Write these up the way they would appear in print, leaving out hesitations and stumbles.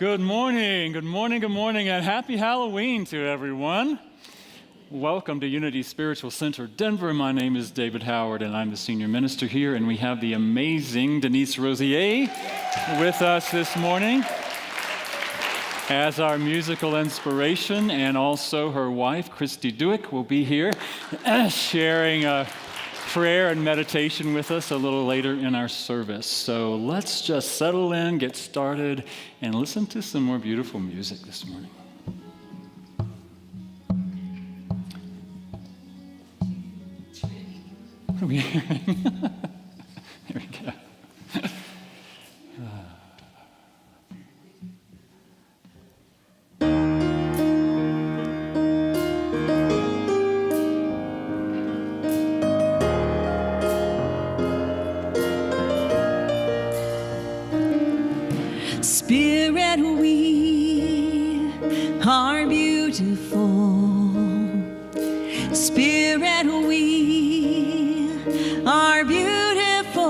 Good morning, and happy Halloween to everyone. Welcome to Unity Spiritual Center, Denver. My name is David Howard, and I'm the senior minister here, and we have the amazing Denise Rosier with us this morning as our musical inspiration, and also her wife, Christy Dewick, will be here sharing a prayer and meditation with us a little later in our service. So let's just settle in, get started, and listen to some more beautiful music this morning. What are we hearing? There we go. Spirit, we are beautiful. Spirit, we are beautiful.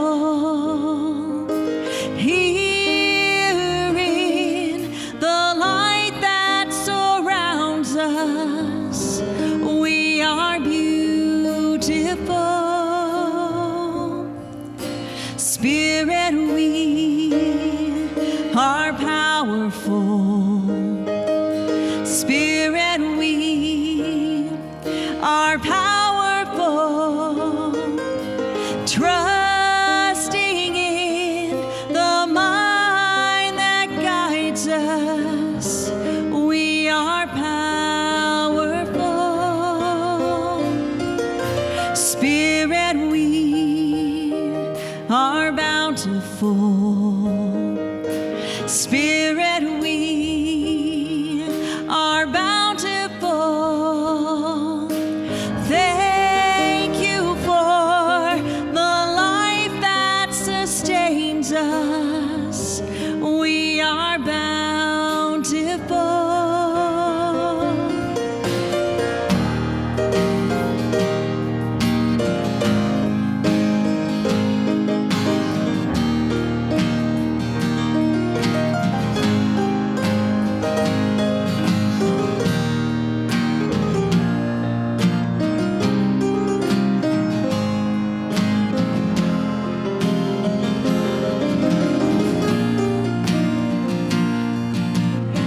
Here in the light that surrounds us, we are beautiful. Spirit, we are powerful. Spirit, we are powerful. Trusting in the mind that guides us, we are powerful. Spirit, we are bountiful. Spirit, we are bountiful. Thank you for the life that sustains us. We are bountiful.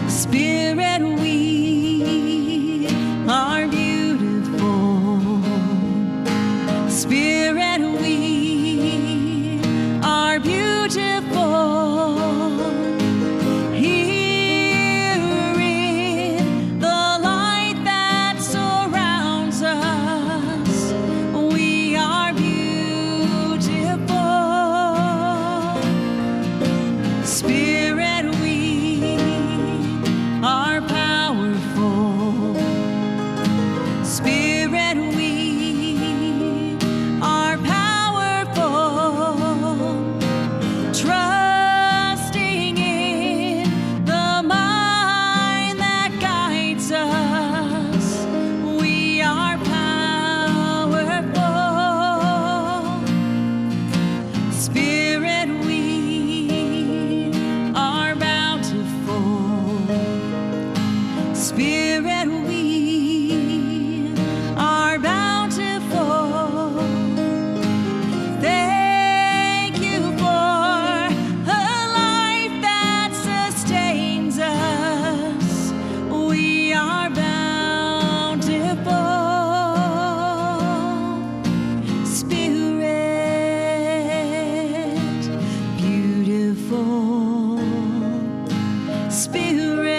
Spirit, we are beautiful. Spirit, we are beautiful. Here in the light that surrounds us, we are beautiful. Spirit, we are powerful. Spirit, we are powerful. Trusting in the mind that guides us, we are powerful. Spirit, we are bountiful. Spirit, we are bountiful. Thank you for a life that sustains us. We are bountiful. Spirit, beautiful. Spirit,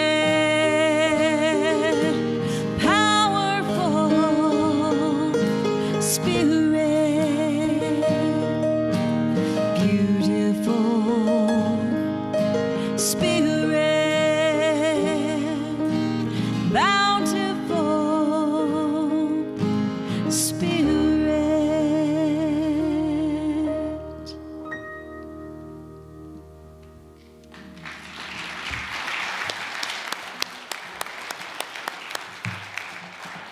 powerful. Spirit, beautiful. Spirit, bountiful. Spirit.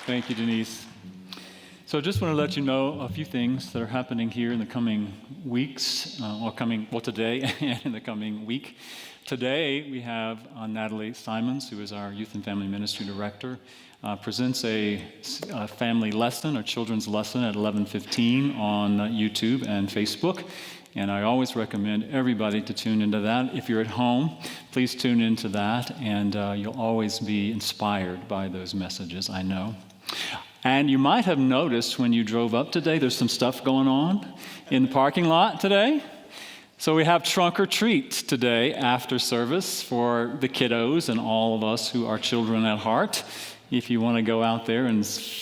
Thank you, Denise. So I just want to let you know a few things that are happening here in the coming weeks, today and in the coming week. Today we have Natalie Simons, who is our Youth and Family Ministry Director, presents a family lesson, or children's lesson at 11:15 on YouTube and Facebook. And I always recommend everybody to tune into that. If you're at home, please tune into that, and you'll always be inspired by those messages, I know. And you might have noticed when you drove up today, there's some stuff going on in the parking lot today. So we have trunk or treat today after service for the kiddos and all of us who are children at heart. If you want to go out there and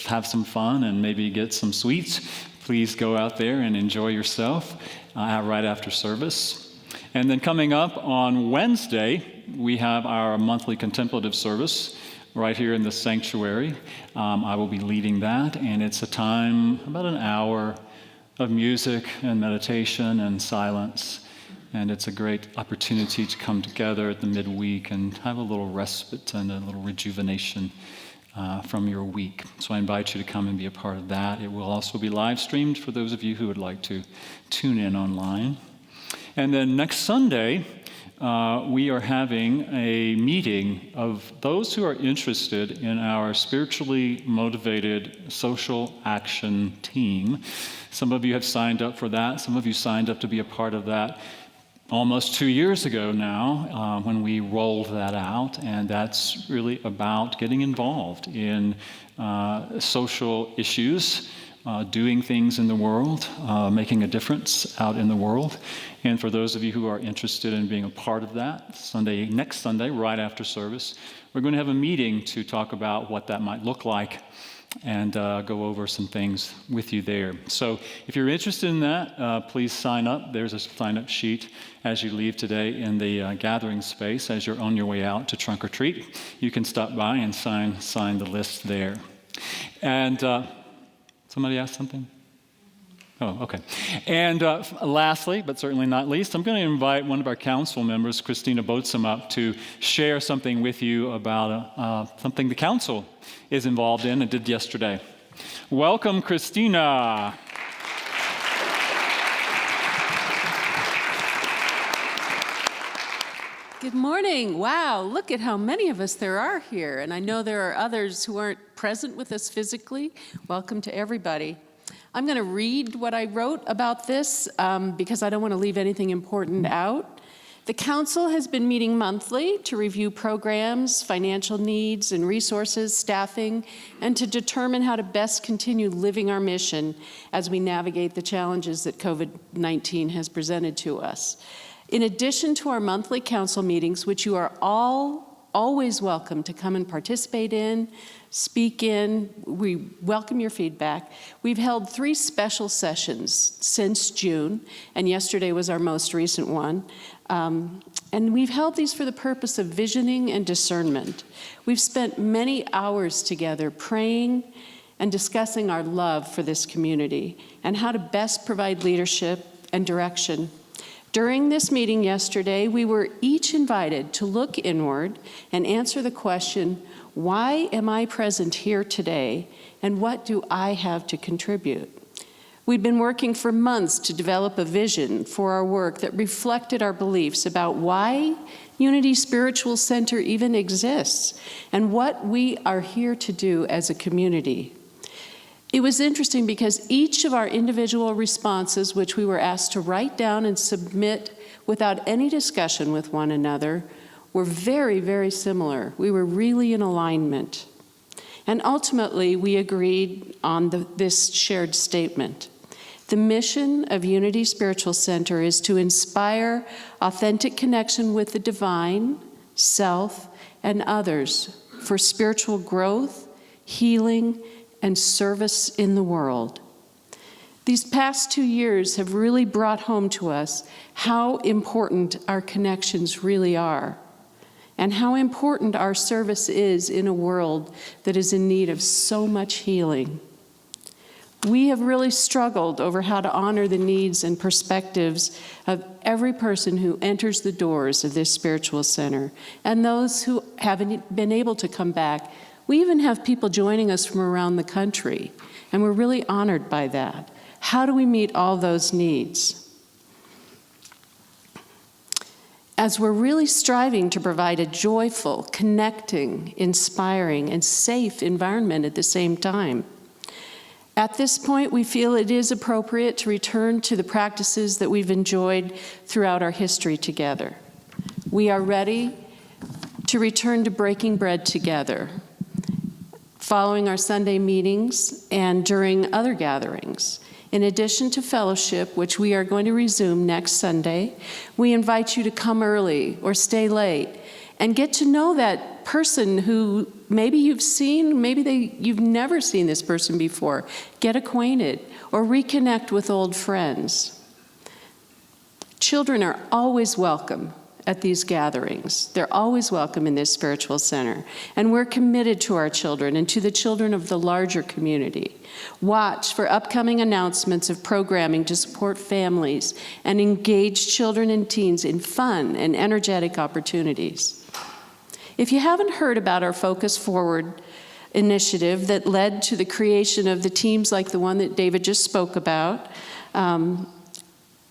have some fun and maybe get some sweets, please go out there and enjoy yourself right after service. And then coming up on Wednesday, we have our monthly contemplative service right here in the sanctuary. I will be leading that, and it's a time, about an hour of music and meditation and silence. And it's a great opportunity to come together at the midweek and have a little respite and a little rejuvenation from your week. So I invite you to come and be a part of that. It will also be live streamed for those of you who would like to tune in online. And then next Sunday, we are having a meeting of those who are interested in our spiritually motivated social action team. Some of you have signed up for that. Some of you signed up to be a part of that almost 2 years ago now, when we rolled that out, and that's really about getting involved in social issues, doing things in the world, making a difference out in the world. And for those of you who are interested in being a part of that, next Sunday, right after service, we're going to have a meeting to talk about what that might look like and go over some things with you there. So if you're interested in that, please sign up. There's a sign-up sheet as you leave today in the gathering space. As you're on your way out to trunk or treat, you can stop by and sign the list there. And somebody asked something? Oh, okay. And lastly, but certainly not least, I'm going to invite one of our council members, Christina Boatsam, up to share something with you about something the council is involved in and did yesterday. Welcome, Christina. Good morning. Wow, look at how many of us there are here. And I know there are others who aren't present with us physically. Welcome to everybody. I'm going to read what I wrote about this because I don't want to leave anything important out. The council has been meeting monthly to review programs, financial needs and resources, staffing, and to determine how to best continue living our mission as we navigate the challenges that COVID-19 has presented to us. In addition to our monthly council meetings, which you are always welcome to come and participate in, speak in, we welcome your feedback. We've held 3 special sessions since June, and yesterday was our most recent one. And we've held these for the purpose of visioning and discernment. We've spent many hours together praying and discussing our love for this community and how to best provide leadership and direction. During this meeting yesterday, we were each invited to look inward and answer the question, why am I present here today, and what do I have to contribute? We'd been working for months to develop a vision for our work that reflected our beliefs about why Unity Spiritual Center even exists and what we are here to do as a community. It was interesting because each of our individual responses, which we were asked to write down and submit without any discussion with one another, were very, very similar. We were really in alignment. And ultimately, we agreed on this shared statement. The mission of Unity Spiritual Center is to inspire authentic connection with the divine, self, and others for spiritual growth, healing, and service in the world. These past 2 years have really brought home to us how important our connections really are, and how important our service is in a world that is in need of so much healing. We have really struggled over how to honor the needs and perspectives of every person who enters the doors of this spiritual center, and those who haven't been able to come back We even have people joining us from around the country, and we're really honored by that. How do we meet all those needs? As we're really striving to provide a joyful, connecting, inspiring, and safe environment at the same time. At this point, we feel it is appropriate to return to the practices that we've enjoyed throughout our history together. We are ready to return to breaking bread together, following our Sunday meetings and during other gatherings. In addition to fellowship, which we are going to resume next Sunday, we invite you to come early or stay late and get to know that person who maybe you've seen, maybe you've never seen this person before. Get acquainted or reconnect with old friends. Children are always welcome at these gatherings. They're always welcome in this spiritual center. And we're committed to our children and to the children of the larger community. Watch for upcoming announcements of programming to support families and engage children and teens in fun and energetic opportunities. If you haven't heard about our Focus Forward initiative that led to the creation of the teams like the one that David just spoke about,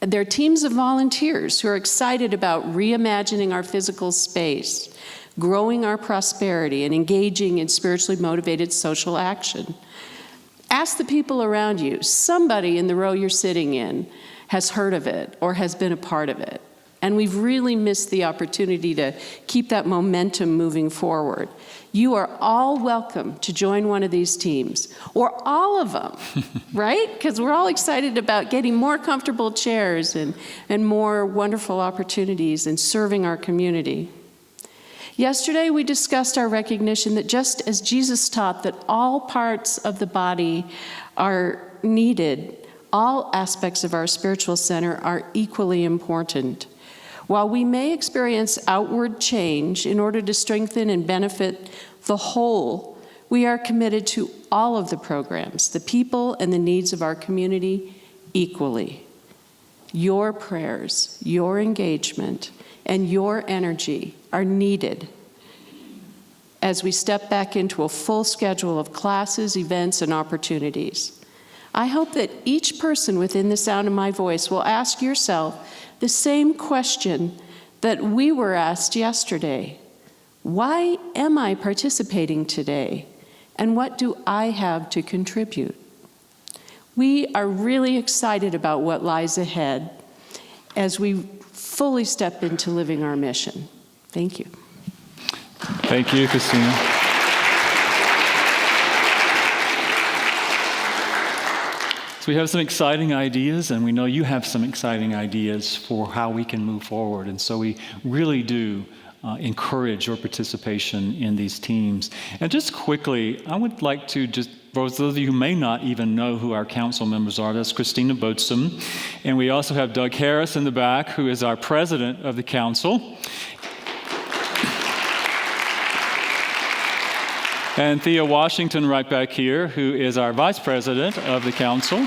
they're teams of volunteers who are excited about reimagining our physical space, growing our prosperity, and engaging in spiritually motivated social action. Ask the people around you. Somebody in the row you're sitting in has heard of it or has been a part of it. And we've really missed the opportunity to keep that momentum moving forward. You are all welcome to join one of these teams, or all of them, right? Because we're all excited about getting more comfortable chairs and more wonderful opportunities in serving our community. Yesterday, we discussed our recognition that just as Jesus taught that all parts of the body are needed, all aspects of our spiritual center are equally important. While we may experience outward change in order to strengthen and benefit the whole, we are committed to all of the programs, the people and the needs of our community equally. Your prayers, your engagement, and your energy are needed as we step back into a full schedule of classes, events, and opportunities. I hope that each person within the sound of my voice will ask yourself the same question that we were asked yesterday. Why am I participating today? And what do I have to contribute? We are really excited about what lies ahead as we fully step into living our mission. Thank you. Thank you, Christina. So we have some exciting ideas, and we know you have some exciting ideas for how we can move forward. And so we really do encourage your participation in these teams. And just quickly, I would like to just, for those of you who may not even know who our council members are, that's Christina Boatsum. And we also have Doug Harris in the back, who is our president of the council. And Thea Washington right back here, who is our vice president of the council.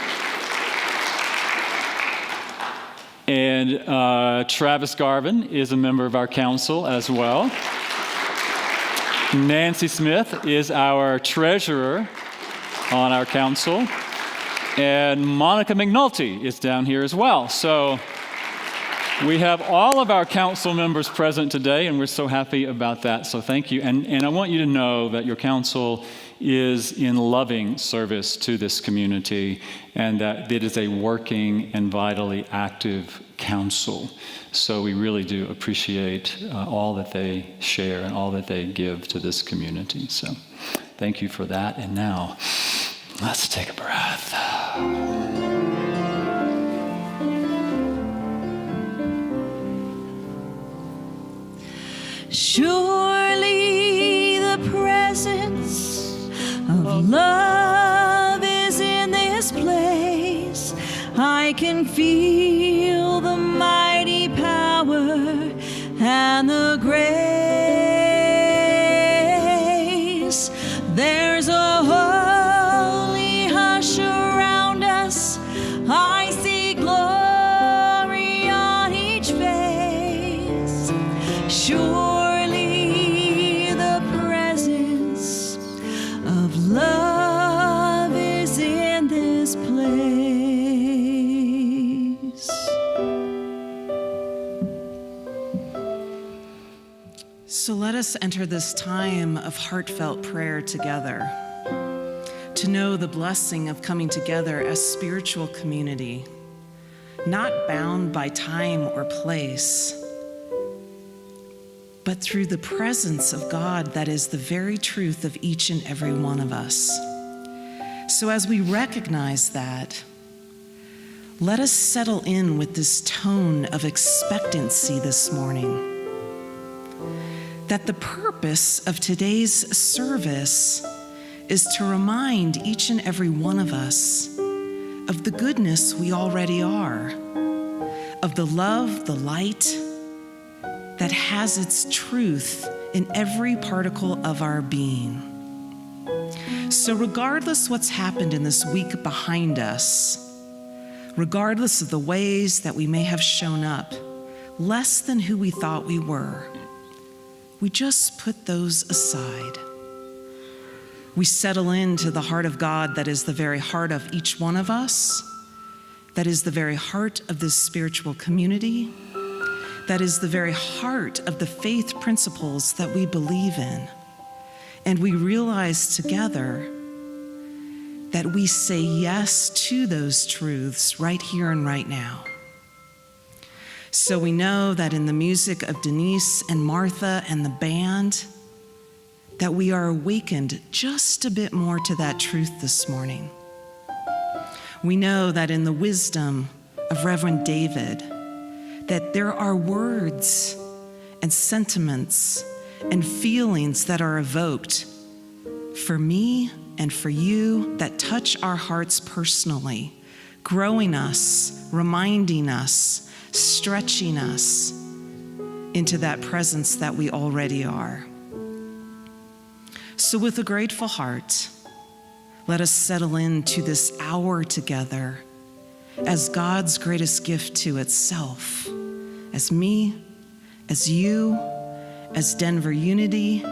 And Travis Garvin is a member of our council as well. Nancy Smith is our treasurer on our council. And Monica McNulty is down here as well. So we have all of our council members present today, and we're so happy about that. So thank you. And I want you to know that your council is in loving service to this community, and that it is a working and vitally active council. So we really do appreciate all that they share and all that they give to this community. So thank you for that. And now, let's take a breath. Surely the presence of love is in this place. I can feel the mighty power and the grace. There's a holy hush around us. I see glory on each face. Surely the presence this place. So let us enter this time of heartfelt prayer together, to know the blessing of coming together as spiritual community, not bound by time or place, but through the presence of God that is the very truth of each and every one of us. So as we recognize that, let us settle in with this tone of expectancy this morning, that the purpose of today's service is to remind each and every one of us of the goodness we already are, of the love, the light that has its truth in every particle of our being. So regardless what's happened in this week behind us, regardless of the ways that we may have shown up less than who we thought we were, we just put those aside. We settle into the heart of God that is the very heart of each one of us, that is the very heart of this spiritual community, that is the very heart of the faith principles that we believe in. And we realize together that we say yes to those truths right here and right now. So we know that in the music of Denise and Martha and the band, that we are awakened just a bit more to that truth this morning. We know that in the wisdom of Reverend David, that there are words and sentiments and feelings that are evoked for me and for you that touch our hearts personally, growing us, reminding us, stretching us into that presence that we already are. So with a grateful heart, let us settle into this hour together as God's greatest gift to itself, as me, as you, as Denver Unity,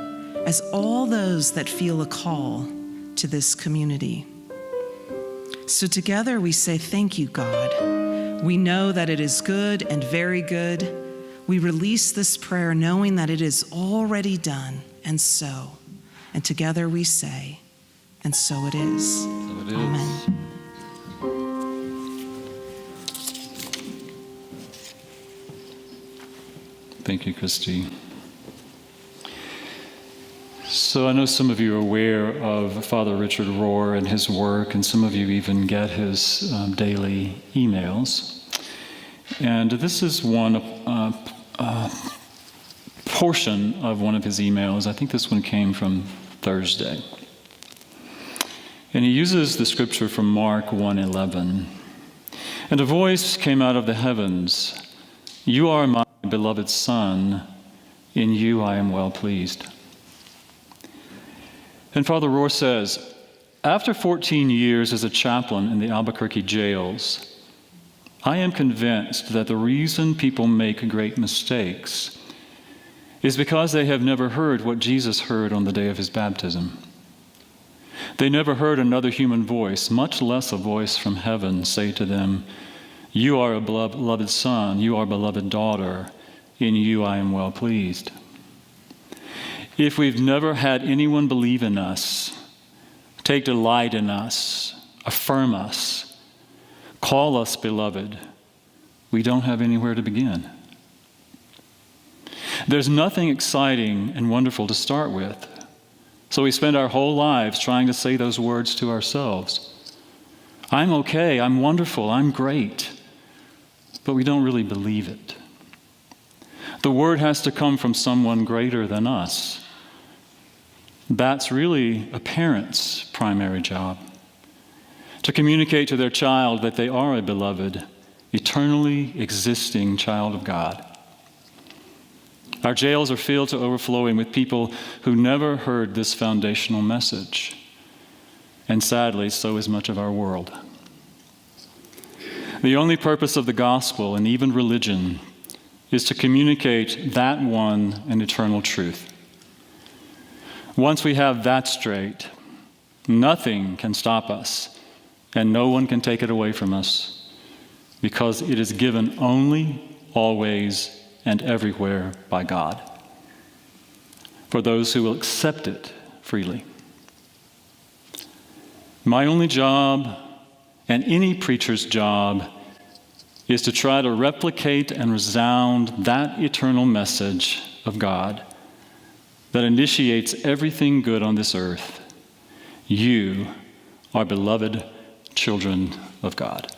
as all those that feel a call to this community. So together we say, thank you, God. We know that it is good and very good. We release this prayer knowing that it is already done, and so. And together we say, and so it is. So it is. Amen. Thank you, Christy. So I know some of you are aware of Father Richard Rohr and his work, and some of you even get his daily emails. And this is one portion of one of his emails. I think this one came from Thursday. And he uses the scripture from Mark 1:11. And a voice came out of the heavens, "You are my beloved Son, in you I am well pleased." And Father Rohr says, after 14 years as a chaplain in the Albuquerque jails, I am convinced that the reason people make great mistakes is because they have never heard what Jesus heard on the day of his baptism. They never heard another human voice, much less a voice from heaven, say to them, "You are a beloved son, you are a beloved daughter, in you I am well pleased." If we've never had anyone believe in us, take delight in us, affirm us, call us beloved, we don't have anywhere to begin. There's nothing exciting and wonderful to start with, so we spend our whole lives trying to say those words to ourselves. I'm okay, I'm wonderful, I'm great, but we don't really believe it. The word has to come from someone greater than us. That's really a parent's primary job, to communicate to their child that they are a beloved, eternally existing child of God. Our jails are filled to overflowing with people who never heard this foundational message. And sadly, so is much of our world. The only purpose of the gospel and even religion is to communicate that one and eternal truth. Once we have that straight, nothing can stop us and no one can take it away from us, because it is given only, always, and everywhere by God, for those who will accept it freely. My only job, and any preacher's job, is to try to replicate and resound that eternal message of God that initiates everything good on this earth. You are beloved children of God.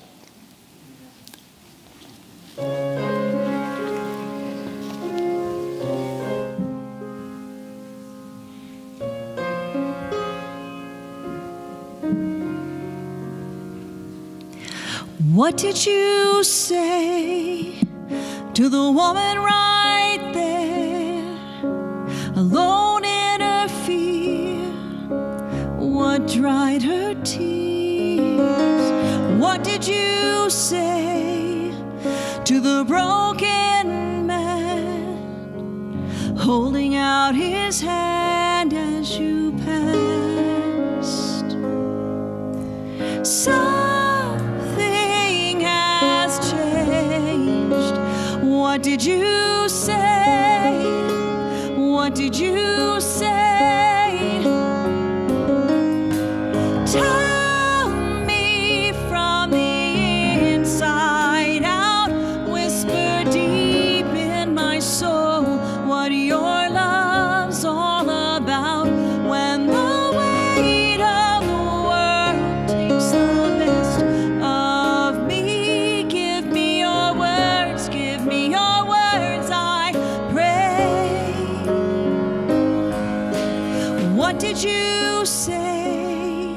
What did you say to the woman right there, alone in her fear? What dried her tears? What did you say to the broken man, holding out his hand as you passed? Something has changed. What did you say? What did you say? Tell me from the inside out, whisper deep in my soul what your love's all about. When the weight of the world takes the best of me, give me your words, I pray. What did you say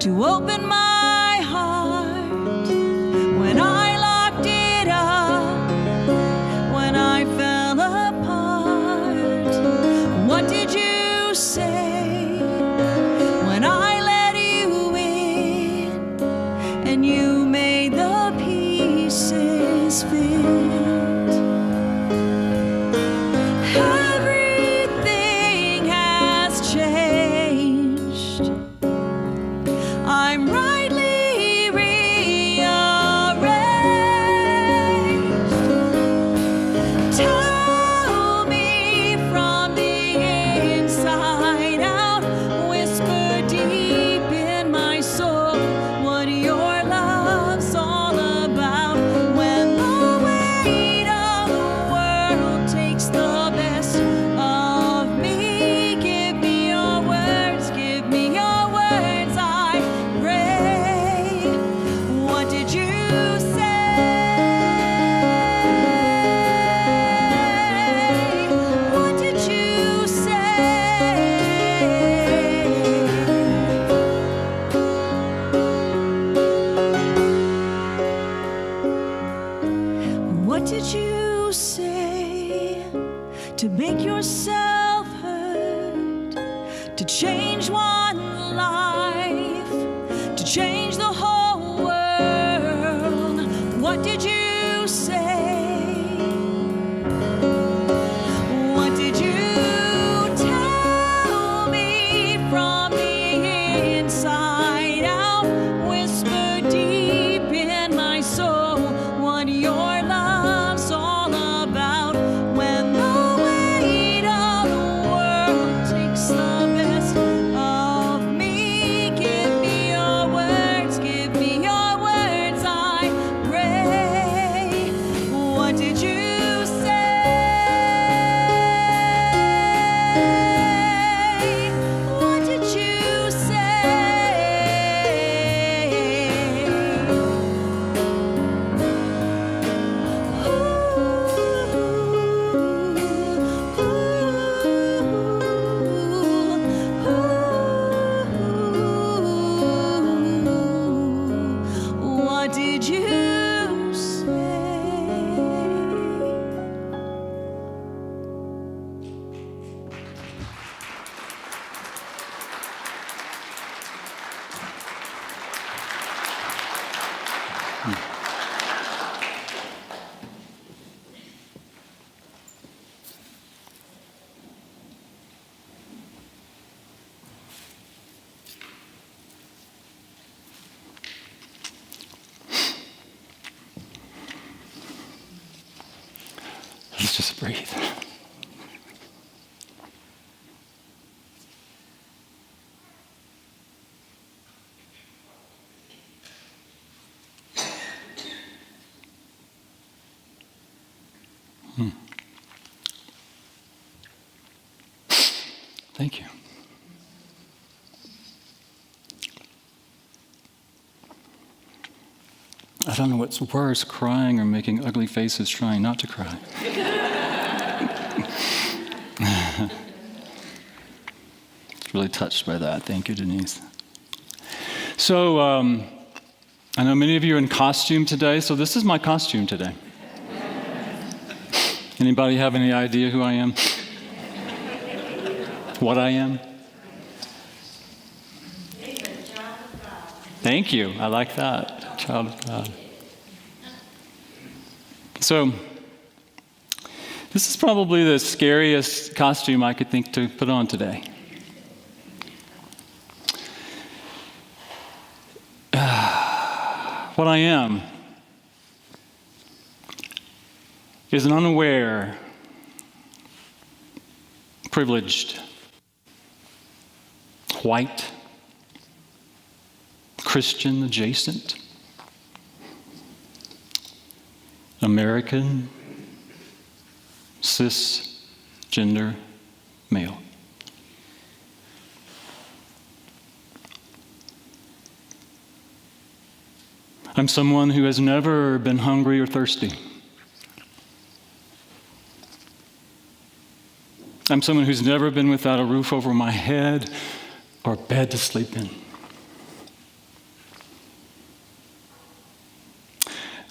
to open my heart when I locked it up, when I fell apart? What did you say when I let you in and you made the pieces fit? Everything has changed. I'm rightly rearranged. Tell me from the inside out, whisper deep in my soul what your love's all about. When the weight of the world takes the best of me, give me your words, I pray. What did you say? What did you say? What did you say to make yourself heard, to change one life, to change the whole world? What did you say? What did you tell me from the inside out? Whisper deep in my soul what your love's all about. When the weight of the world takes the best of me, give me your words, I pray. What did you say? What did you say? What did you say? Let's just breathe. Thank you. I don't know what's worse, crying or making ugly faces trying not to cry. Really touched by that. Thank you, Denise. So, I know many of you are in costume today, so this is my costume today. Anybody have any idea who I am? What I am? Thank you. I like that. Child of God. So, this is probably the scariest costume I could think to put on today. What I am is an unaware, privileged, white, Christian adjacent, American, cisgender male. I'm someone who has never been hungry or thirsty. I'm someone who's never been without a roof over my head or a bed to sleep in.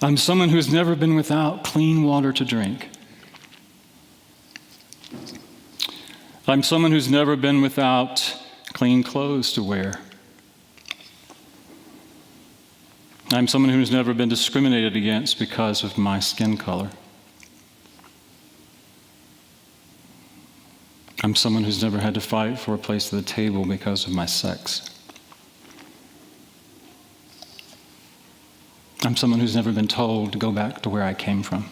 I'm someone who's never been without clean water to drink. I'm someone who's never been without clean clothes to wear. I'm someone who's never been discriminated against because of my skin color. I'm someone who's never had to fight for a place at the table because of my sex. I'm someone who's never been told to go back to where I came from.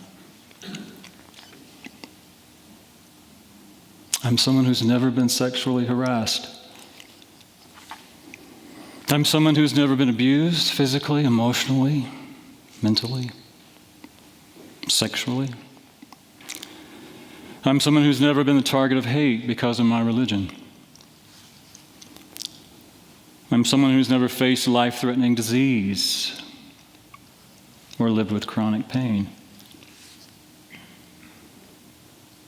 I'm someone who's never been sexually harassed. I'm someone who's never been abused physically, emotionally, mentally, sexually. I'm someone who's never been the target of hate because of my religion. I'm someone who's never faced life-threatening disease or lived with chronic pain.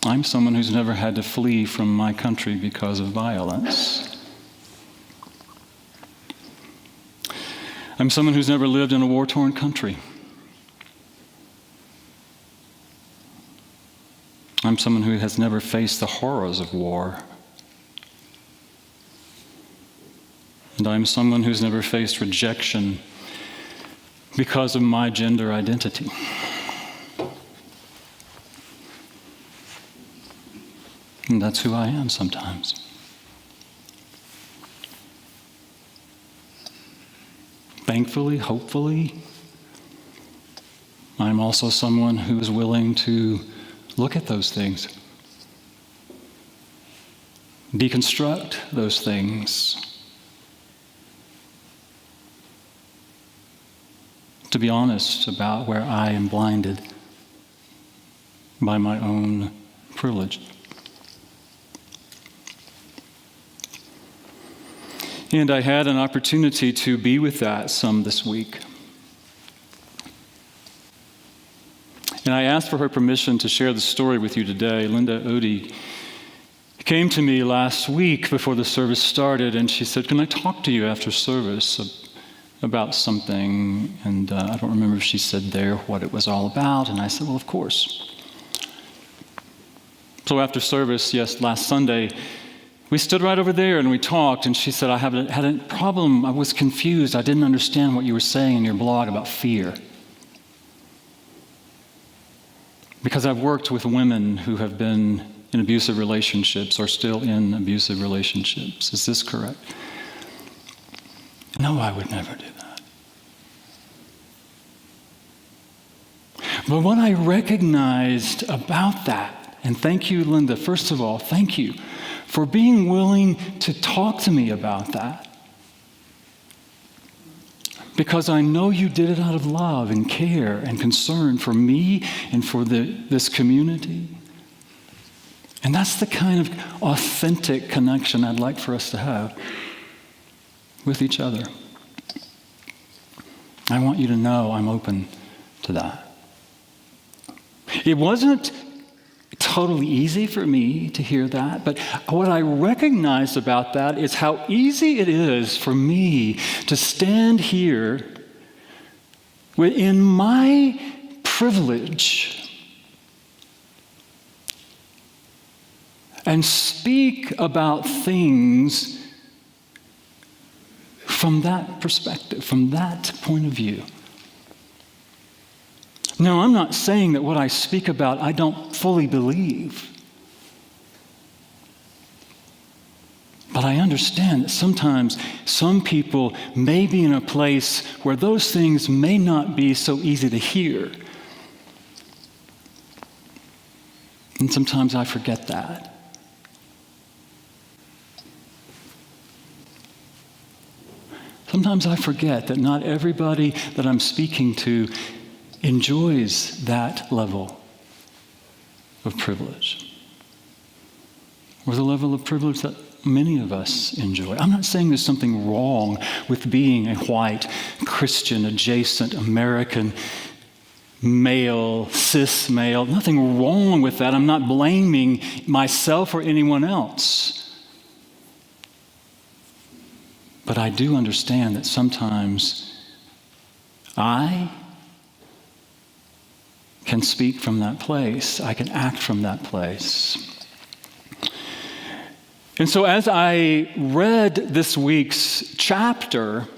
I'm someone who's never had to flee from my country because of violence. I'm someone who's never lived in a war-torn country. I'm someone who has never faced the horrors of war. And I'm someone who's never faced rejection because of my gender identity. And that's who I am sometimes. Thankfully, hopefully, I'm also someone who is willing to look at those things, deconstruct those things, to be honest about where I am blinded by my own privilege. And I had an opportunity to be with that some this week. And I asked for her permission to share the story with you today. Linda Odie came to me last week before the service started, and she said, "Can I talk to you after service about something?" And I don't remember if she said there what it was all about. And I said, "Well, of course." So after service, last Sunday, we stood right over there and we talked, and she said, "I had a problem. I was confused. I didn't understand what you were saying in your blog about fear. Because I've worked with women who have been in abusive relationships or still in abusive relationships. Is this correct?" "No, I would never do that." But what I recognized about that, and thank you, Linda, first of all, thank you for being willing to talk to me about that. Because I know you did it out of love and care and concern for me and for this community. And that's the kind of authentic connection I'd like for us to have with each other. I want you to know I'm open to that. It wasn't totally easy for me to hear that, but what I recognized about that is how easy it is for me to stand here in my privilege and speak about things from that perspective, from that point of view. Now, I'm not saying that what I speak about I don't fully believe. But I understand that sometimes some people may be in a place where those things may not be so easy to hear. And sometimes I forget that. Sometimes I forget that not everybody that I'm speaking to enjoys that level of privilege, or the level of privilege that many of us enjoy. I'm not saying there's something wrong with being a white, Christian, adjacent, American, male, cis male. Nothing wrong with that. I'm not blaming myself or anyone else. But I do understand that sometimes I can speak from that place. I can act from that place. And so as I read this week's chapter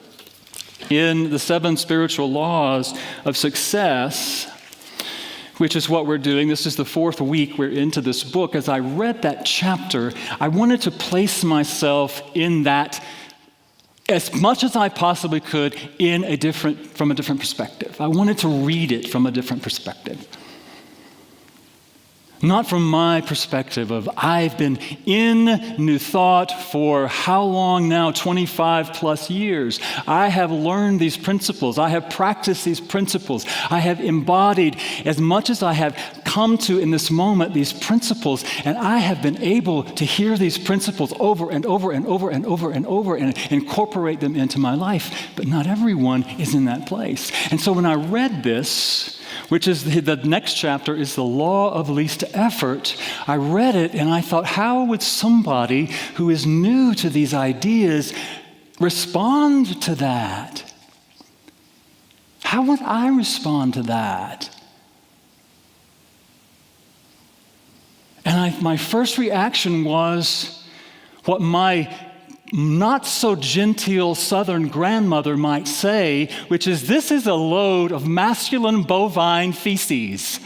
in the 7 spiritual laws of success, which is what we're doing, this is the 4th week we're into this book. As I read that chapter, I wanted to place myself in that as much as I possibly could from a different perspective. I wanted to read it from a different perspective. Not from my perspective of I've been in New Thought for how long now? 25 plus years. I have learned these principles. I have practiced these principles. I have embodied as much as I have come to in this moment these principles, and I have been able to hear these principles over and over and over and over and over and incorporate them into my life. But not everyone is in that place. And so when I read this, which is the next chapter is the law of least effort. I read it and I thought, how would somebody who is new to these ideas respond to that? How would I respond to that? And my first reaction was what my not so genteel Southern grandmother might say, which is, this is a load of masculine bovine feces.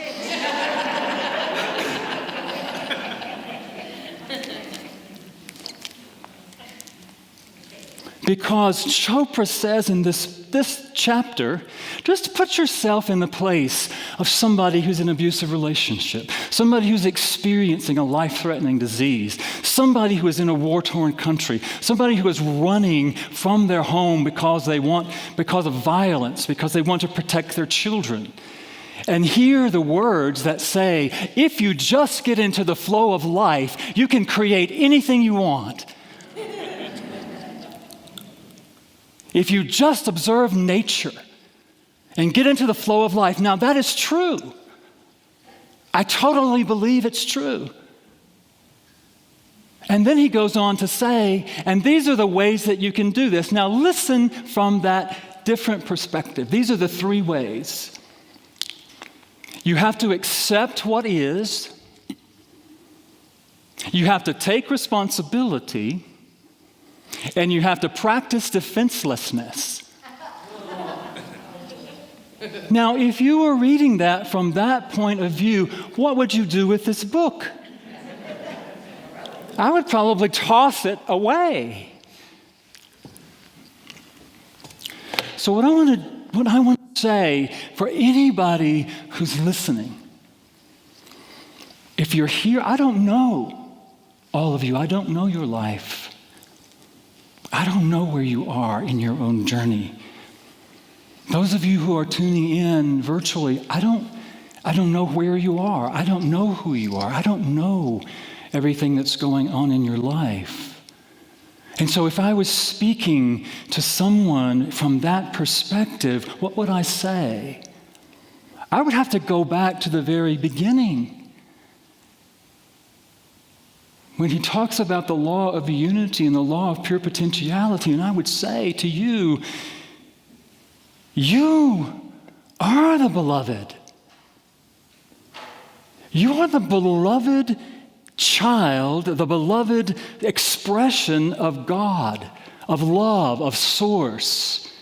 Because Chopra says in this chapter, just put yourself in the place of somebody who's in an abusive relationship, somebody who's experiencing a life-threatening disease, somebody who is in a war-torn country, somebody who is running from their home because of violence, because they want to protect their children. And hear the words that say, if you just get into the flow of life, you can create anything you want. If you just observe nature and get into the flow of life. Now, that is true. I totally believe it's true. And then he goes on to say, and these are the ways that you can do this. Now, listen from that different perspective. These are the 3 ways. You have to accept what is. You have to take responsibility. And you have to practice defenselessness. Now, if you were reading that from that point of view, what would you do with this book? I would probably toss it away. So what I want to say for anybody who's listening, if you're here, I don't know all of you. I don't know your life. I don't know where you are in your own journey. Those of you who are tuning in virtually, I don't know where you are. I don't know who you are. I don't know everything that's going on in your life. And so if I was speaking to someone from that perspective, what would I say? I would have to go back to the very beginning. When he talks about the law of unity and the law of pure potentiality, and I would say to you, you are the beloved. You are the beloved child, the beloved expression of God, of love, of source.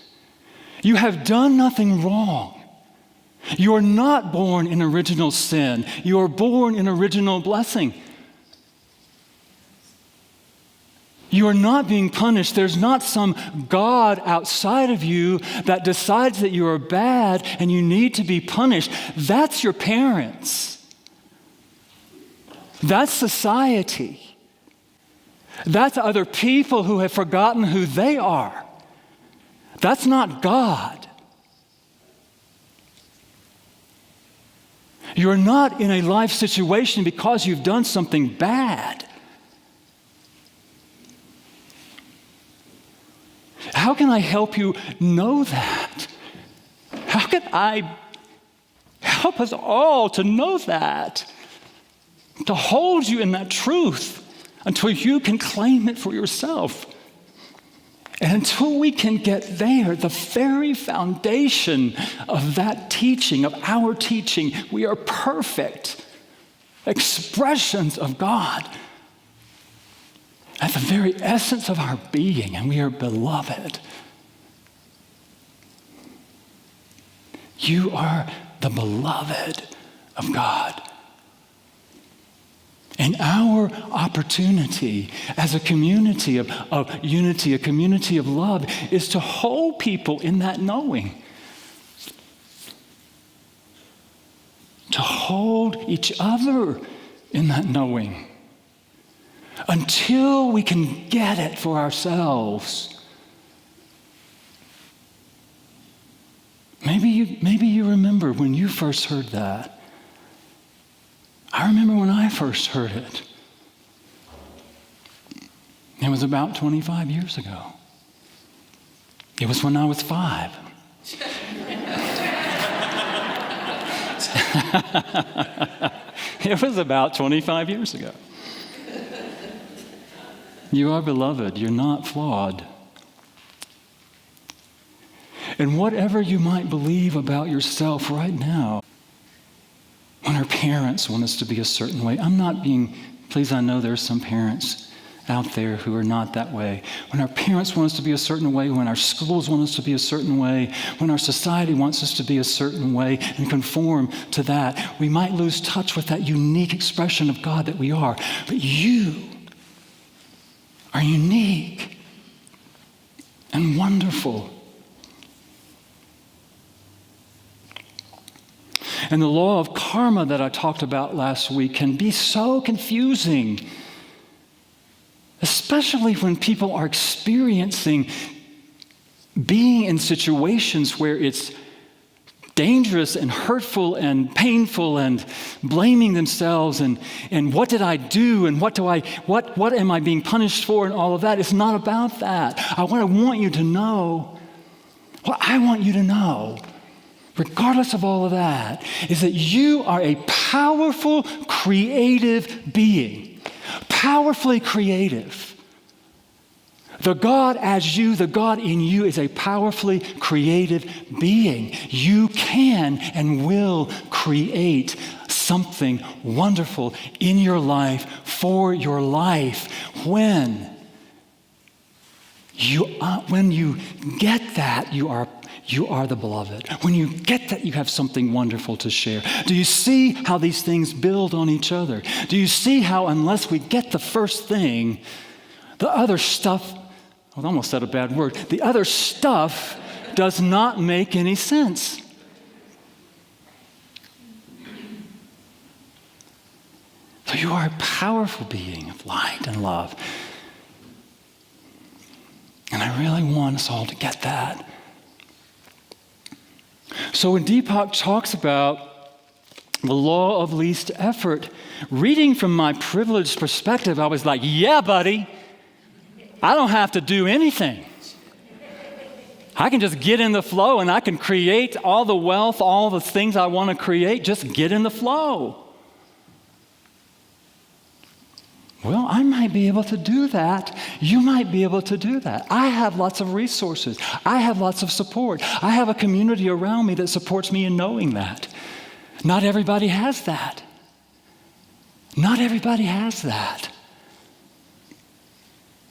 You have done nothing wrong. You are not born in original sin. You are born in original blessing. You are not being punished. There's not some God outside of you that decides that you are bad and you need to be punished. That's your parents. That's society. That's other people who have forgotten who they are. That's not God. You're not in a life situation because you've done something bad. How can I help you know that? How can I help us all to know that? To hold you in that truth until you can claim it for yourself. And until we can get there, the very foundation of that teaching, of our teaching, we are perfect expressions of God. At the very essence of our being, and we are beloved. You are the beloved of God. And our opportunity as a community of unity, a community of love, is to hold people in that knowing. To hold each other in that knowing. Until we can get it for ourselves. Maybe you remember when you first heard that. I remember when I first heard it. It was about 25 years ago. It was when I was 5. It was about 25 years ago. You are beloved. You're not flawed. And whatever you might believe about yourself right now, when our parents want us to be a certain way, please, I know there are some parents out there who are not that way. When our parents want us to be a certain way, when our schools want us to be a certain way, when our society wants us to be a certain way and conform to that, we might lose touch with that unique expression of God that we are. But you are unique and wonderful. And the law of karma that I talked about last week can be so confusing, especially when people are experiencing being in situations where it's dangerous and hurtful and painful and blaming themselves and what did I do and what am I being punished for and all of that. It's not about that. What I want you to know, regardless of all of that, is that you are a powerful, creative being. Powerfully creative. The God as you, the God in you is a powerfully creative being. You can and will create something wonderful in your life, for your life, when you get that, you are the beloved. When you get that, you have something wonderful to share. Do you see how these things build on each other? Do you see how unless we get the first thing, the other stuff, I almost said a bad word, the other stuff does not make any sense. So you are a powerful being of light and love. And I really want us all to get that. So when Deepak talks about the law of least effort, reading from my privileged perspective, I was like, yeah, buddy, I don't have to do anything. I can just get in the flow and I can create all the wealth, all the things I want to create, just get in the flow. Well, I might be able to do that. You might be able to do that. I have lots of resources. I have lots of support. I have a community around me that supports me in knowing that. Not everybody has that. Not everybody has that.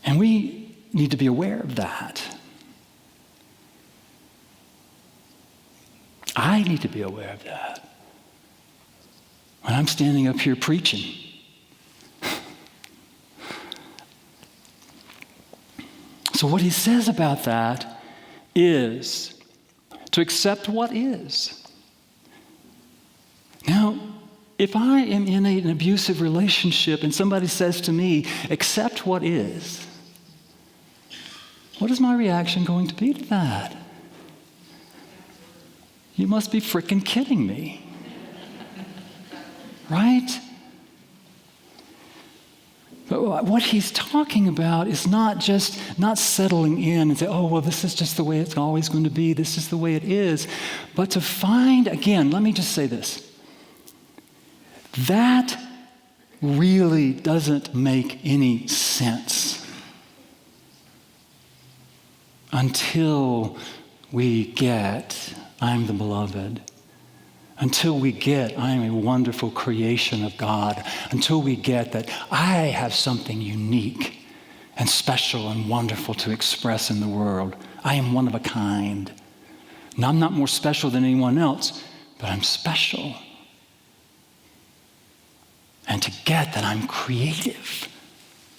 And we need to be aware of that. I need to be aware of that. When I'm standing up here preaching, so what he says about that is to accept what is. Now, if I am in an abusive relationship and somebody says to me, accept what is, what is my reaction going to be to that? You must be frickin' kidding me. Right? But what he's talking about is not settling in and say, oh, well, this is just the way it's always going to be. This is the way it is. But to find, again, let me just say this. That really doesn't make any sense until we get, I'm the beloved. Until we get, I am a wonderful creation of God. Until we get that I have something unique and special and wonderful to express in the world. I am one of a kind. Now, I'm not more special than anyone else, but I'm special. And to get that I'm creative.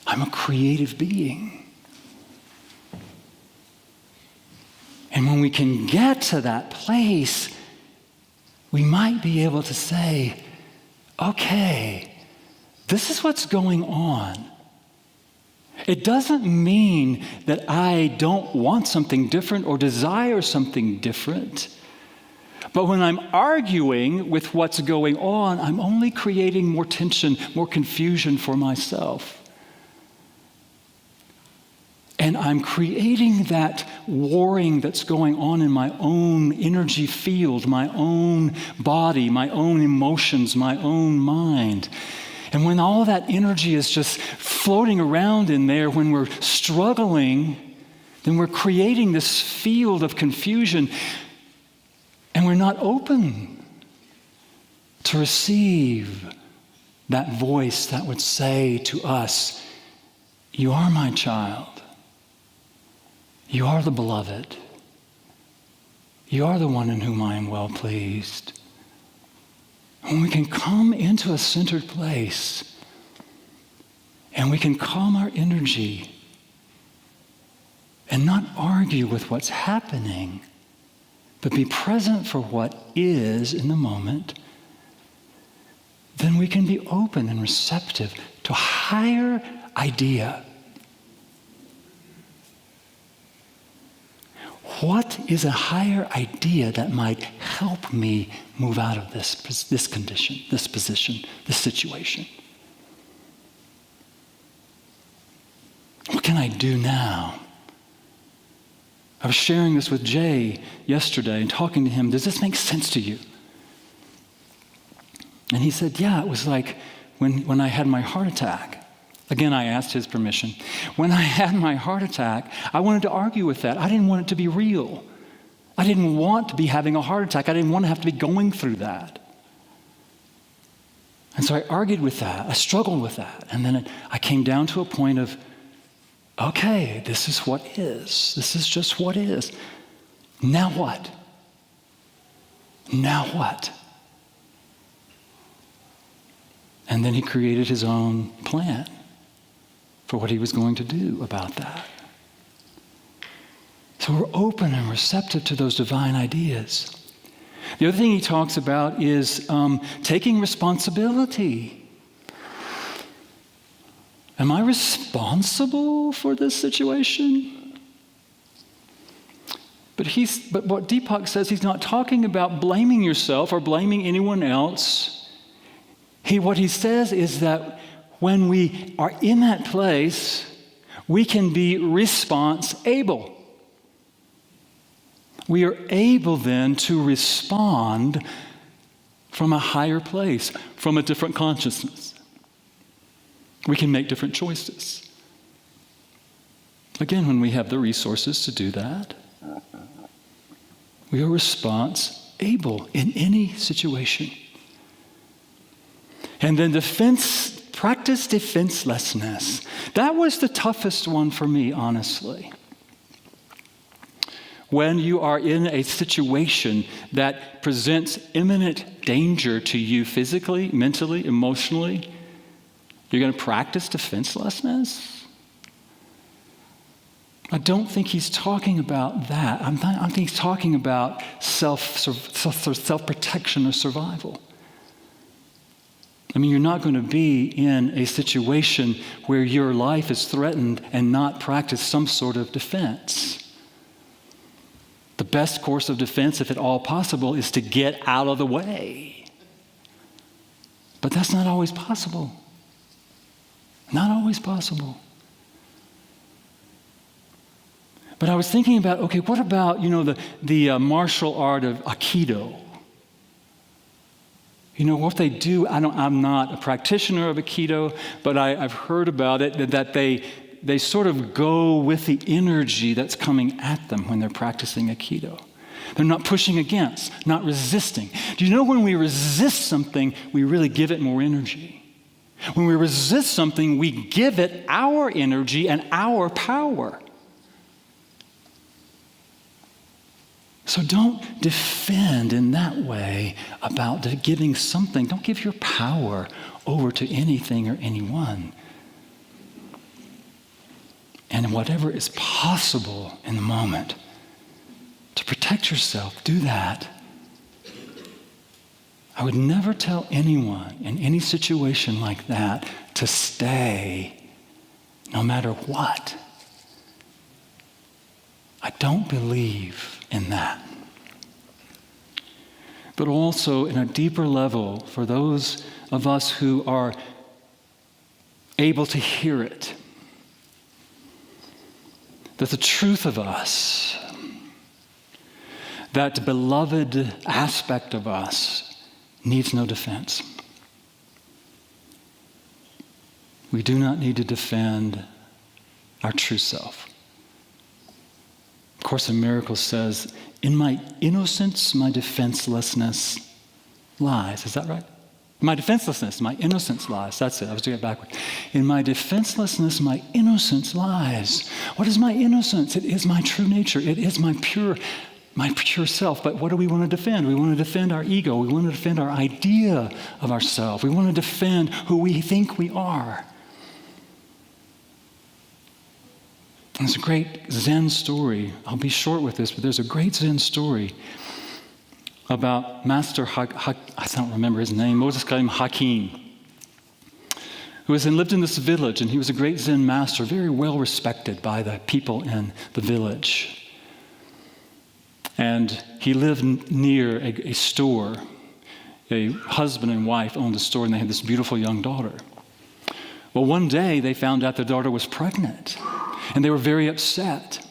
I'm a creative being. And when we can get to that place, we might be able to say, okay, this is what's going on. It doesn't mean that I don't want something different or desire something different. But when I'm arguing with what's going on, I'm only creating more tension, more confusion for myself. And I'm creating that warring that's going on in my own energy field, my own body, my own emotions, my own mind. And when all that energy is just floating around in there, when we're struggling, then we're creating this field of confusion, and we're not open to receive that voice that would say to us, you are my child. You are the beloved. You are the one in whom I am well pleased. When we can come into a centered place and we can calm our energy and not argue with what's happening, but be present for what is in the moment, then we can be open and receptive to a higher idea. What is a higher idea that might help me move out of this condition, this position, this situation? What can I do now? I was sharing this with Jay yesterday and talking to him. Does this make sense to you? And he said, yeah, it was like when I had my heart attack. Again, I asked his permission. When I had my heart attack, I wanted to argue with that. I didn't want it to be real. I didn't want to be having a heart attack. I didn't want to have to be going through that. And so I argued with that. I struggled with that. And then I came down to a point of, okay, this is what is. This is just what is. Now what? Now what? And then he created his own plan for what he was going to do about that. So we're open and receptive to those divine ideas. The other thing he talks about is taking responsibility. Am I responsible for this situation? But what Deepak says, he's not talking about blaming yourself or blaming anyone else. What he says is that when we are in that place, we can be response-able. We are able then to respond from a higher place, from a different consciousness. We can make different choices. Again, when we have the resources to do that, we are response-able in any situation. And then practice defenselessness. That was the toughest one for me, honestly. When you are in a situation that presents imminent danger to you physically, mentally, emotionally, you're going to practice defenselessness? I don't think he's talking about that. I think he's talking about self-protection or survival. I mean, you're not going to be in a situation where your life is threatened and not practice some sort of defense. The best course of defense, if at all possible, is to get out of the way. But that's not always possible. Not always possible. But I was thinking about, okay, what about, the martial art of Aikido? What they do, I'm not a practitioner of Aikido, but I've heard about it, that they sort of go with the energy that's coming at them when they're practicing Aikido. They're not pushing against, not resisting. Do you know when we resist something, we really give it more energy? When we resist something, we give it our energy and our power. So don't defend in that way about giving something. Don't give your power over to anything or anyone. And whatever is possible in the moment to protect yourself, do that. I would never tell anyone in any situation like that to stay no matter what. I don't believe in that. But also, in a deeper level, for those of us who are able to hear it, that the truth of us, that beloved aspect of us, needs no defense. We do not need to defend our true self. Course in Miracles says, in my innocence, my defenselessness lies. Is that right? In my defenselessness, my innocence lies. That's it. I was doing it backwards. In my defenselessness, my innocence lies. What is my innocence? It is my true nature. It is my pure self. But what do we want to defend? We want to defend our ego. We want to defend our idea of ourselves. We want to defend who we think we are. There's a great Zen story. I'll be short with this, but there's a great Zen story about Master I don't remember his name. Moses called him Hakim, who lived in this village, and he was a great Zen master, very well respected by the people in the village. And he lived near a store. A husband and wife owned a store, and they had this beautiful young daughter. Well, one day they found out their daughter was pregnant. And they were very upset.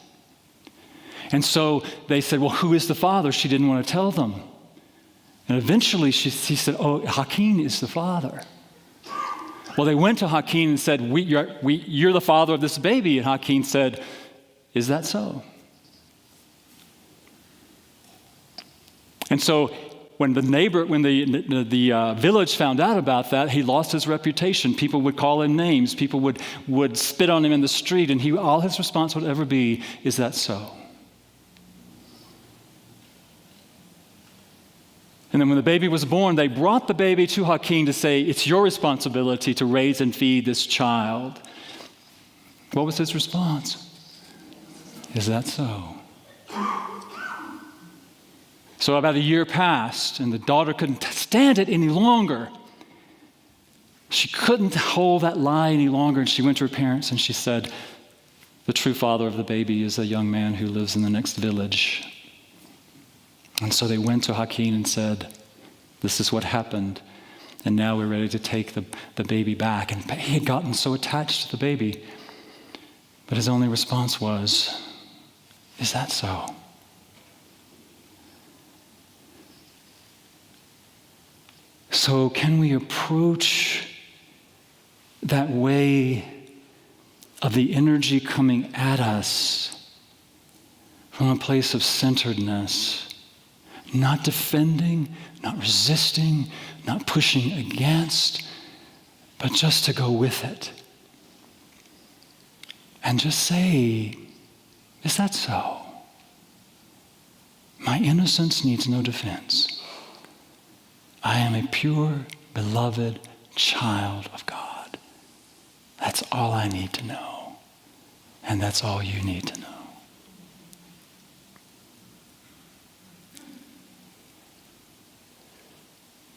And so they said, well, who is the father? She didn't want to tell them. And eventually she said, oh, Hakim is the father. Well, they went to Hakim and said, you're the father of this baby. And Hakim said, is that so? And so when the village found out about that, he lost his reputation. People would call him names. People would spit on him in the street, and all his response would ever be, is that so? And then when the baby was born, they brought the baby to Hakim to say, it's your responsibility to raise and feed this child. What was his response? Is that so? So about a year passed, and the daughter couldn't stand it any longer. She couldn't hold that lie any longer, and she went to her parents and she said, the true father of the baby is a young man who lives in the next village. And so they went to Hakeem and said, this is what happened, and now we're ready to take the baby back. And he had gotten so attached to the baby, but his only response was, is that so? So can we approach that way of the energy coming at us from a place of centeredness, not defending, not resisting, not pushing against, but just to go with it. And just say, is that so? My innocence needs no defense. I am a pure, beloved child of God. That's all I need to know. And that's all you need to know.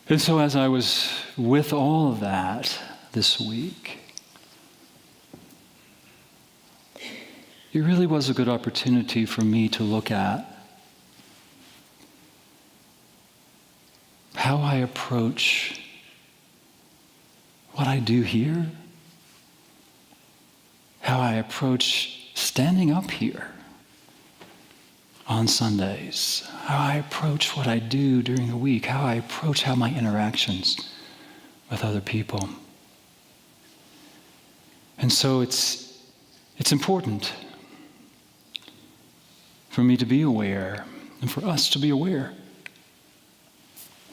And so as I was with all of that this week, it really was a good opportunity for me to look at how I approach what I do here, how I approach standing up here on Sundays, how I approach what I do during the week, how I approach how my interactions with other people. And so it's important for me to be aware and for us to be aware.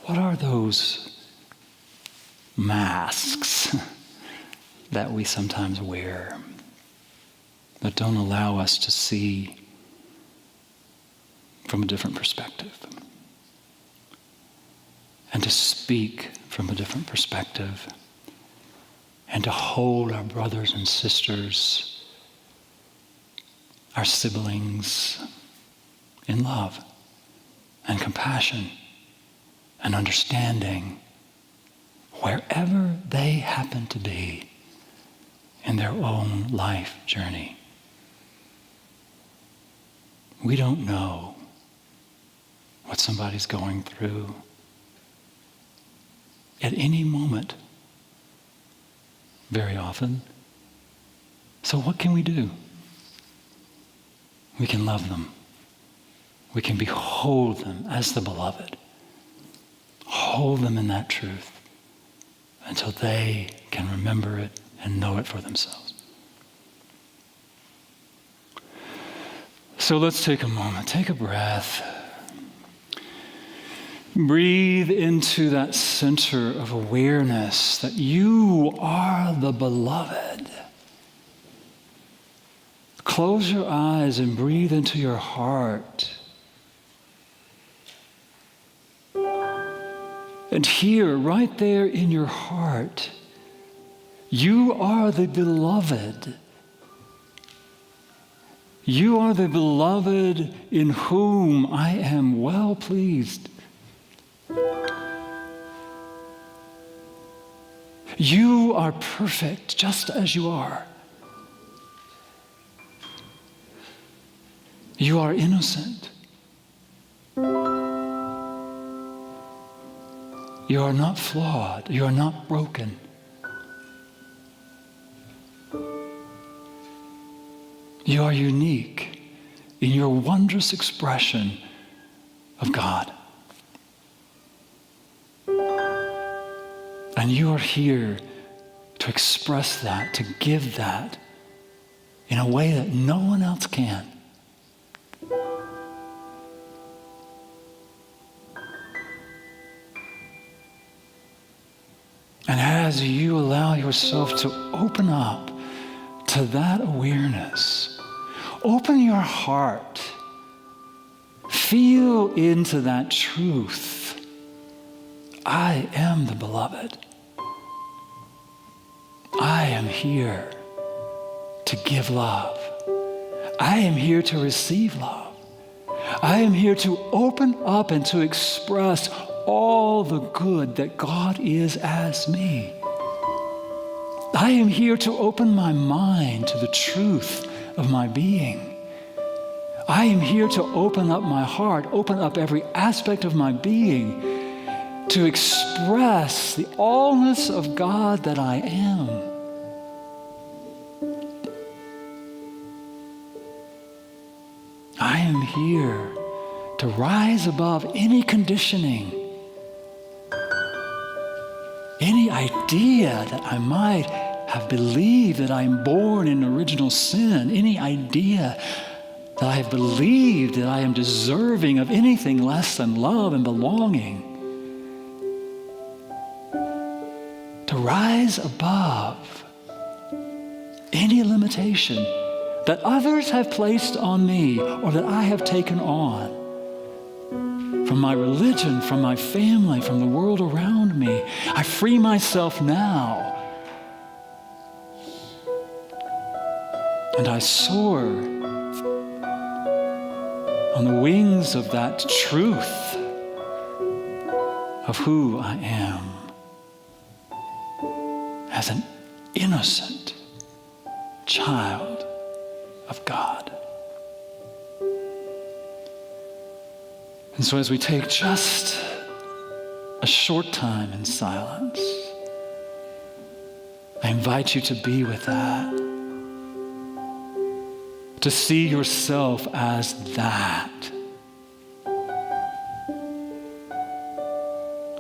What are those masks that we sometimes wear that don't allow us to see from a different perspective and to speak from a different perspective and to hold our brothers and sisters, our siblings, in love and compassion and understanding wherever they happen to be in their own life journey. We don't know what somebody's going through at any moment, very often. So what can we do? We can love them. We can behold them as the beloved. Hold them in that truth until they can remember it and know it for themselves. So let's take a moment, take a breath. Breathe into that center of awareness that you are the beloved. Close your eyes and breathe into your heart. And here, right there in your heart, you are the beloved. You are the beloved in whom I am well pleased. You are perfect just as you are. You are innocent. You are not flawed. You are not broken. You are unique in your wondrous expression of God. And you are here to express that, to give that in a way that no one else can. And as you allow yourself to open up to that awareness, open your heart, feel into that truth. I am the beloved. I am here to give love. I am here to receive love. I am here to open up and to express all the good that God is as me. I am here to open my mind to the truth of my being. I am here to open up my heart, open up every aspect of my being to express the allness of God that I am. I am here to rise above any conditioning, any idea that I might have believed that I am born in original sin, any idea that I have believed that I am deserving of anything less than love and belonging. To rise above any limitation that others have placed on me or that I have taken on from my religion, from my family, from the world around me. I free myself now. And I soar on the wings of that truth of who I am as an innocent child of God. And so as we take just a short time in silence, I invite you to be with that, to see yourself as that,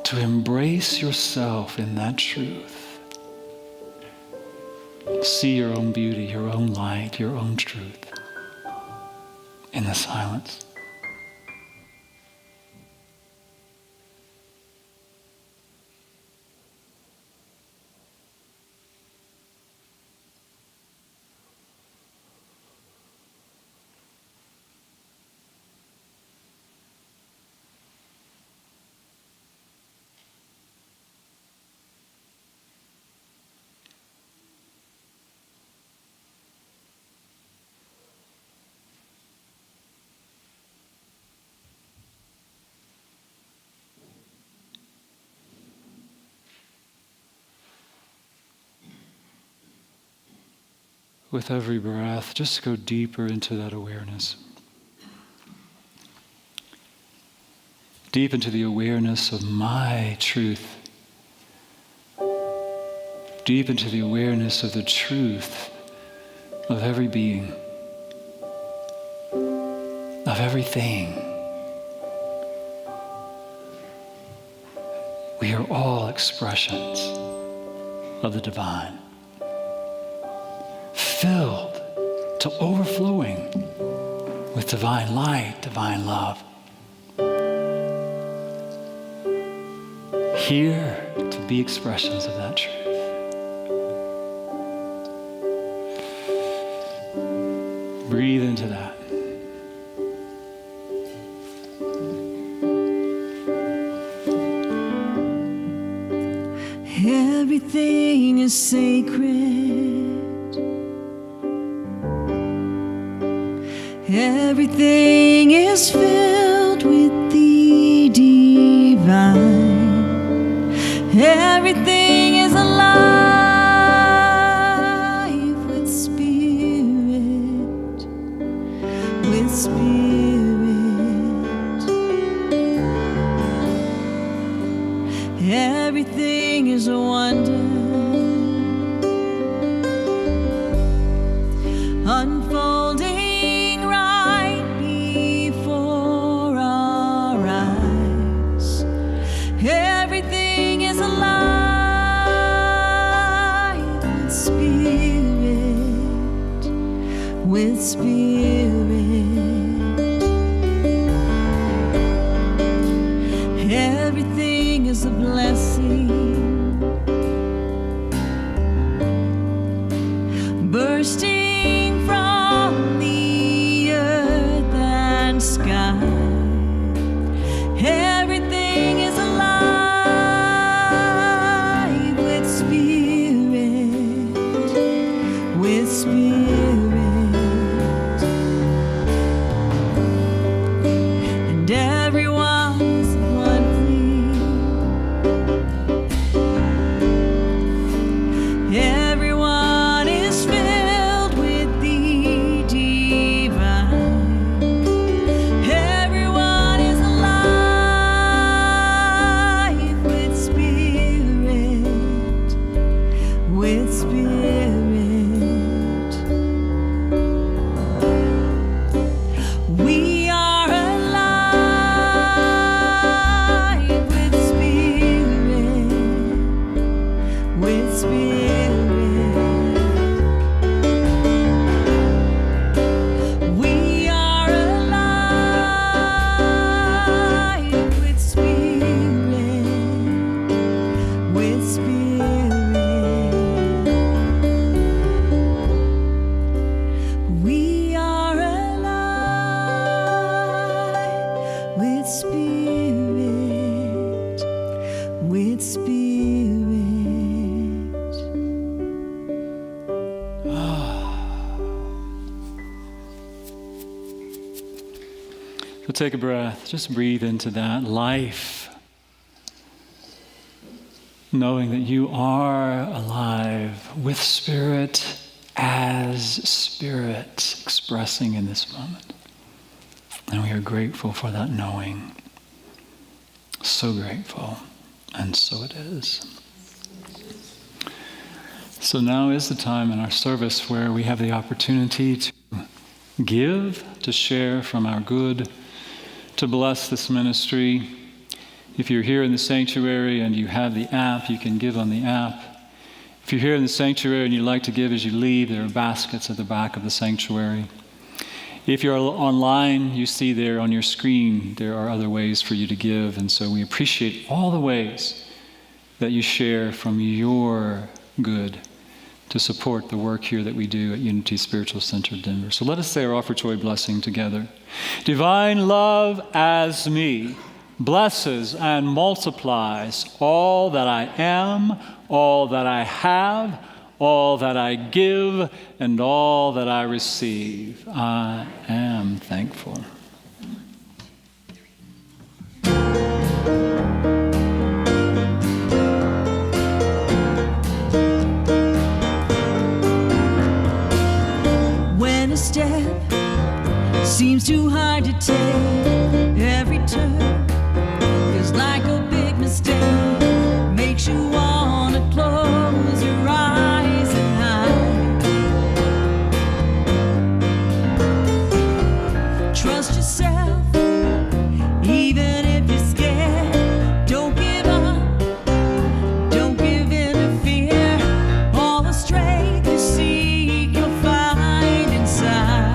to embrace yourself in that truth. See your own beauty, your own light, your own truth in the silence. With every breath, just go deeper into that awareness. Deep into the awareness of my truth. Deep into the awareness of the truth of every being, of everything. We are all expressions of the divine, filled to overflowing with divine light, divine love. Here to be expressions of that truth. Breathe into that. Everything is sacred. Everything is filled with the divine. Everything is alive with spirit, with spirit. Everything is a wonder, unfolding right before our eyes. Everything is alive with spirit, with spirit. Everything is a blessing, bursting from the earth and sky. Everything is alive with spirit, with spirit. with spirit. So take a breath. Just breathe into that life, knowing that you are alive with spirit, as spirit expressing in this moment. And we are grateful for that knowing. So grateful. And so it is. So now is the time in our service where we have the opportunity to give, to share from our good, to bless this ministry. If you're here in the sanctuary and you have the app, you can give on the app. If you're here in the sanctuary and you'd like to give as you leave, there are baskets at the back of the sanctuary. If you're online, you see there on your screen, there are other ways for you to give. And so we appreciate all the ways that you share from your good to support the work here that we do at Unity Spiritual Center Denver. So let us say our offer joy blessing together. Divine love as me blesses and multiplies all that I am, all that I have, all that I give, and all that I receive. I am thankful. When a step seems too hard to take, every turn feels like a big mistake. Makes you wanna close your eyes and hide. Trust yourself, even if you're scared. Don't give up, don't give in to fear. All the strength you seek, you'll find inside.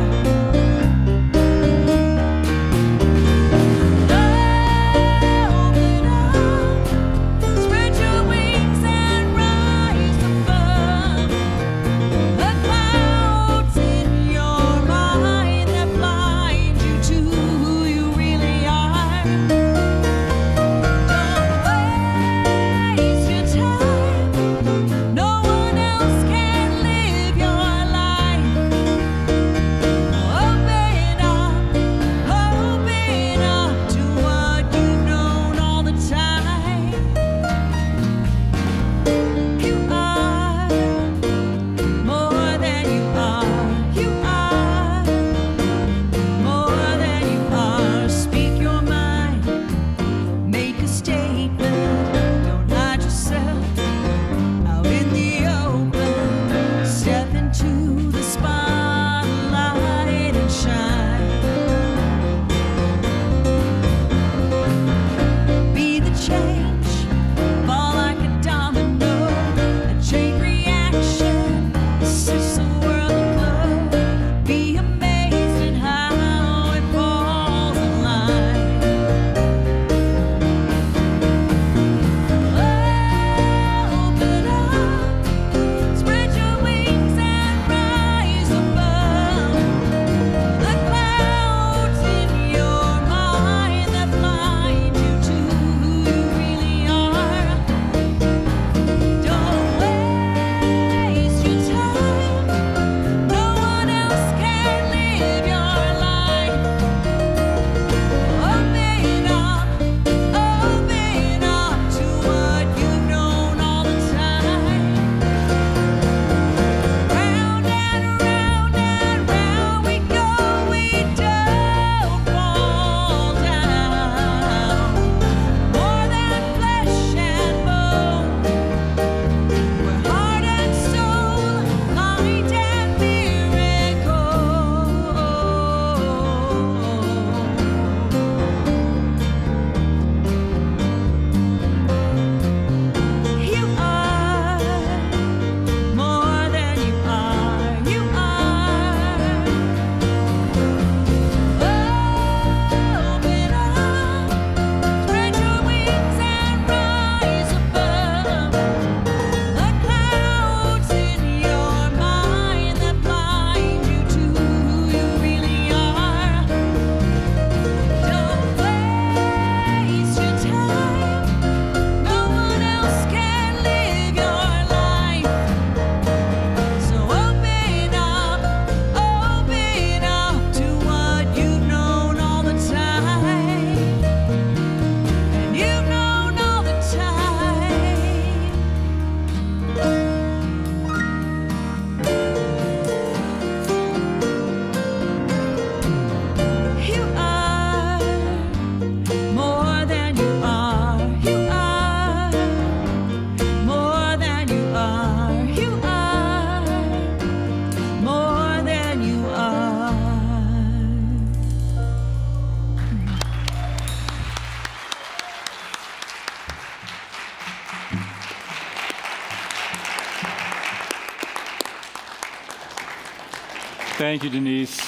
Thank you, Denise.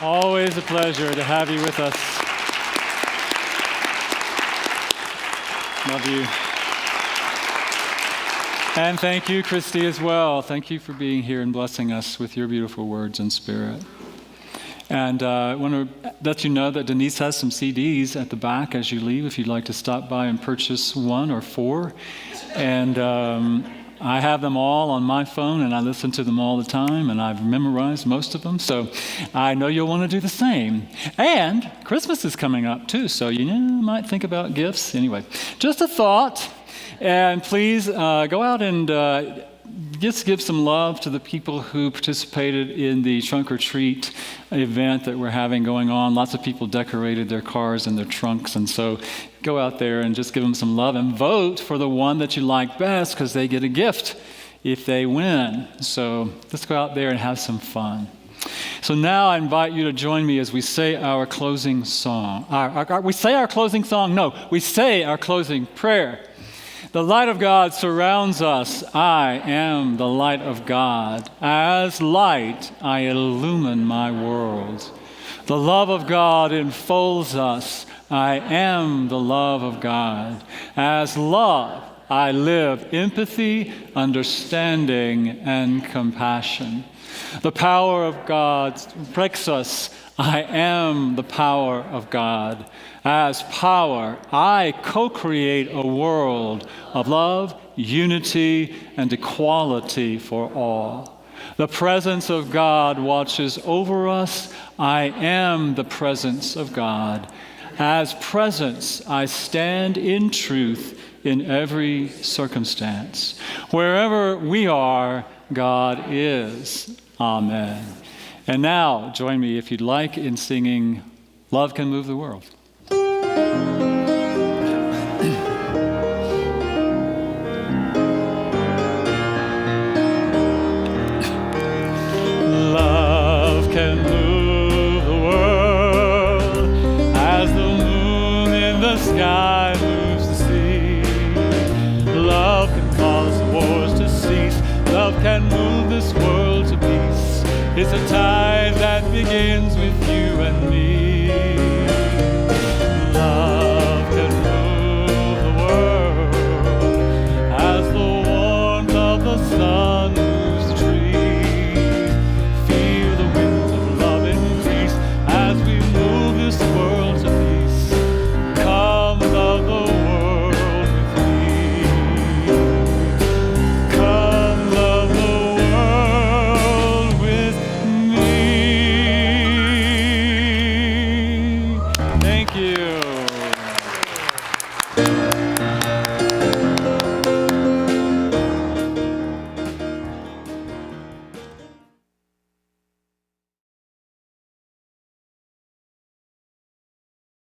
Always a pleasure to have you with us. Love you. And thank you, Christy, as well. Thank you for being here and blessing us with your beautiful words and spirit. And I want to let you know that Denise has some CDs at the back as you leave if you'd like to stop by and purchase 1 or 4. And I have them all on my phone, and I listen to them all the time, and I've memorized most of them. So I know you'll want to do the same. And Christmas is coming up, too, so you might think about gifts. Anyway, just a thought. And please go out and just give some love to the people who participated in the trunk or treat event that we're having going on. Lots of people decorated their cars and their trunks, and so go out there and just give them some love and vote for the one that you like best, because they get a gift if they win. So let's go out there and have some fun. So now I invite you to join me as we say our closing song. We say our closing song? No, we say our closing prayer. The light of God surrounds us. I am the light of God. As light, I illumine my world. The love of God enfolds us. I am the love of God. As love, I live empathy, understanding, and compassion. The power of God breaks us. I am the power of God. As power, I co-create a world of love, unity, and equality for all. The presence of God watches over us. I am the presence of God. As presence, I stand in truth in every circumstance. Wherever we are, God is. Amen. And now, join me, if you'd like, in singing Love Can Move the World. Love can move the world as the moon in the sky moves the sea. Love can cause the wars to cease. Love can move this world to peace. It's a time